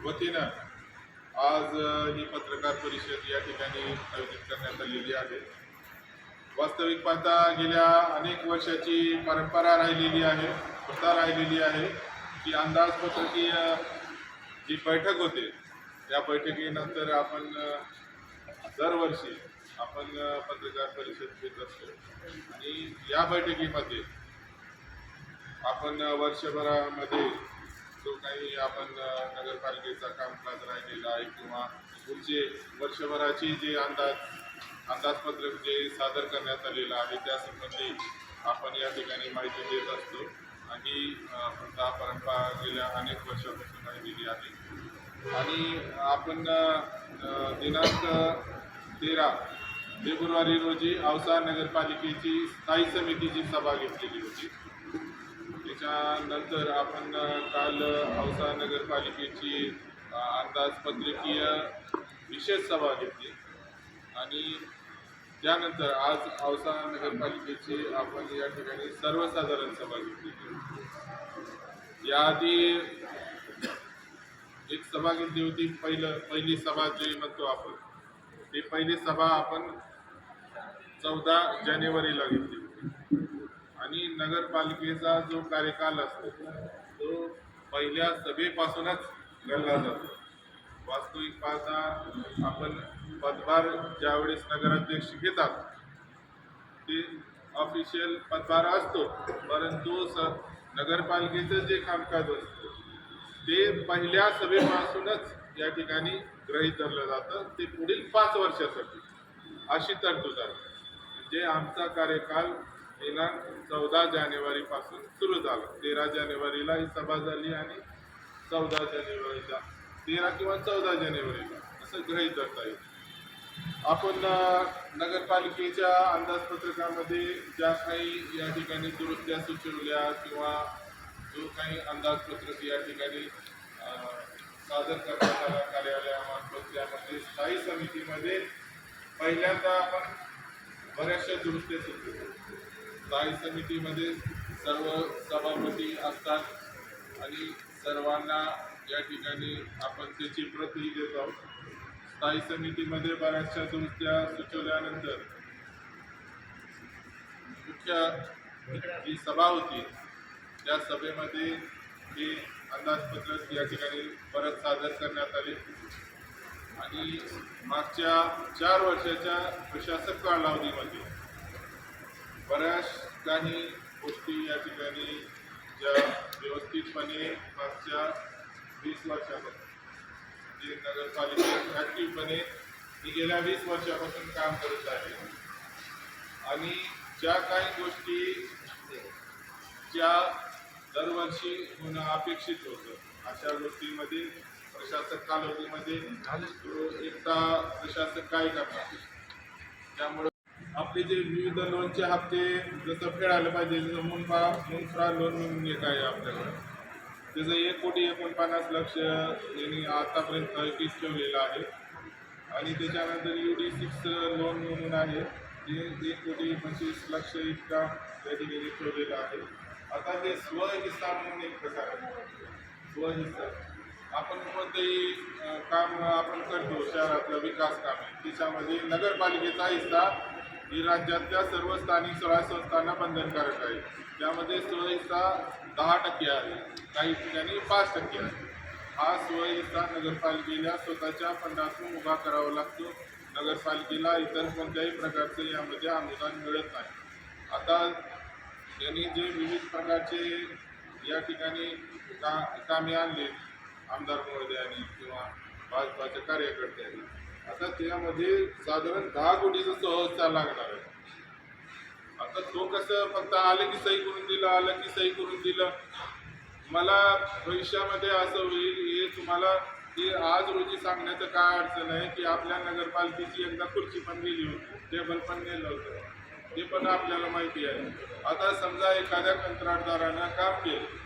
वतीनं आज ही पत्रकार परिषद या ठिकाणी आयोजित करण्यात आलेली आहे. वास्तविक पाहता गेल्या अनेक वर्षाची परंपरा राहिलेली आहे, प्रथा राहिलेली आहे की अंदाजपत्रकीय जी बैठक होते त्या बैठकीनंतर आपण दरवर्षी आपण पत्रकार परिषद घेत असतो आणि या बैठकीमध्ये आपण वर्षभरामध्ये जो काही आपण नगरपालिकेचा कामकाज राहिलेला आहे किंवा पुढचे वर्षभराची जे अंदाजपत्रक जे सादर करण्यात आलेलं आहे त्यासंबंधी आपण या ठिकाणी माहिती देत असतो आणि प्रथा परंपरा गेल्या अनेक वर्षापासून राहिलेली आहे. आणि आपण दिनांक 13 फेब्रुवारी रोजी औसा नगरपालिकेची स्थायी समितीची सभा घेतलेली होती. त्याच्यानंतर आपण काल औसा नगरपालिकेची अंदाजपत्रकीय विशेष सभा घेतली आणि त्यानंतर आज औसा नगरपालिकेची आपण या ठिकाणी सर्वसाधारण सभा घेतली. याआधी एक सभा घेतली होती. पहिली सभा जी म्हणतो आपण ती पहिली सभा आपण 14 जानेवारीला घेतली होती आणि नगरपालिकेचा जो कार्यकाल असतो तो पहिल्या सभेपासूनच गणला जातो. वास्तविक पाहता आपण पदभार ज्यावेळेस नगराध्यक्ष घेतात ते ऑफिशियल पदभार असतो, परंतु नगरपालिकेचं जे कामकाज असतं ते पहिल्या सभेपासूनच या ठिकाणी गृहीत धरलं जातं. ते पुढील 5 वर्षासाठी अशी तरतूद आहे. म्हणजे आमचा कार्यकाल दिनांक 14 जानेवारीपासून सुरू झाला. 13 जानेवारीला ही सभा झाली आणि 14 जानेवारीला 13 किंवा 14 जानेवारीला असं गृहीत धरता येईल. आपण नगरपालिकेच्या अंदाजपत्रकामध्ये ज्या काही या ठिकाणी दुरुस्त्या सुचवल्या किंवा जो काही अंदाजपत्रक या ठिकाणी सादर करण्यात आला कार्यालयामार्फत त्यामध्ये स्थायी समितीमध्ये पहिल्यांदा आपण बऱ्याचशा दुरुस्त्या सुचवल्या. स्थायी समितीमध्ये सर्व सभापती असतात आणि सर्वांना या ठिकाणी आपण त्याची प्रतही देत आहोत. स्थायी समितीमध्ये बऱ्याचशा दुरुस्त्या सुचवल्यानंतर मुख्य जी सभा होती त्या सभेमध्ये हे अंदाजपत्रक या ठिकाणी परत सादर करण्यात आले आणि मागच्या 4 वर्षाच्या प्रशासक कालावधीमध्ये बऱ्याच काही गोष्टी या ठिकाणी ज्या व्यवस्थितपणे मागच्या 20 वर्षापासून जे नगरपालिका ॲक्टिव्हपणे ही गेल्या 20 वर्षापासून काम करत आहे आणि ज्या काही गोष्टी ज्या दरवर्षी होणं अपेक्षित होतं अशा गोष्टींमध्ये प्रशासक कालावधीमध्ये एकदा प्रशासक काय करणार. त्यामुळे आपले जे विविध लोनचे हप्ते जसं फेडायला पाहिजे, जसं मुनफ्रा लोन म्हणून एक आहे आपल्याकडं, त्याचं 1,49,00,000 यांनी आतापर्यंत थकीत ठेवलेलं आहे आणि त्याच्यानंतर UD6 लोन म्हणून आहे ते 1,25,00,000 इतका त्या ठिकाणी ठेवलेलं आहे. आता ते स्वहिस्सा म्हणून एक प्रकार आहे. स्वहिस्सा आपण कोणतंही काम आपण करतो, शहरातलं विकास काम आहे, त्याच्यामध्ये नगरपालिकेचा हिस्सा ही राज्यातल्या सर्व स्थानिक स्वराज्य संस्थांना बंधनकारक आहे. त्यामध्ये स्वहिस्सा 10% आहे, काही ठिकाणी 5% आहे. हा स्वहिस्सा नगरपालिकेला स्वतःच्या फंडातून उभा करावा लागतो. नगरपालिकेला इतर कोणत्याही प्रकारचं यामध्ये अनुदान मिळत नाही. आता यांनी जे विविध प्रकारचे या ठिकाणी कामे आणले आमदार महोदयांनी किंवा भाजपाच्या कार्यकर्त्यांनी, आता त्यामध्ये साधारण 10 कोटीचा सहसा लागणार आहे. आता तो कसं फक्त आलं की सही करून दिलं, आलं की सही करून दिलं. मला भविष्यामध्ये असं होईल हे तुम्हाला ते आज रोजी सांगण्याचं काय अडचण आहे की आपल्या नगरपालिकेची एकदा खुर्ची पण गेली होती, टेबल पण नेलं होतं, ते पण आपल्याला माहिती आहे. आता समजा एखाद्या कंत्राटदारानं काम केलं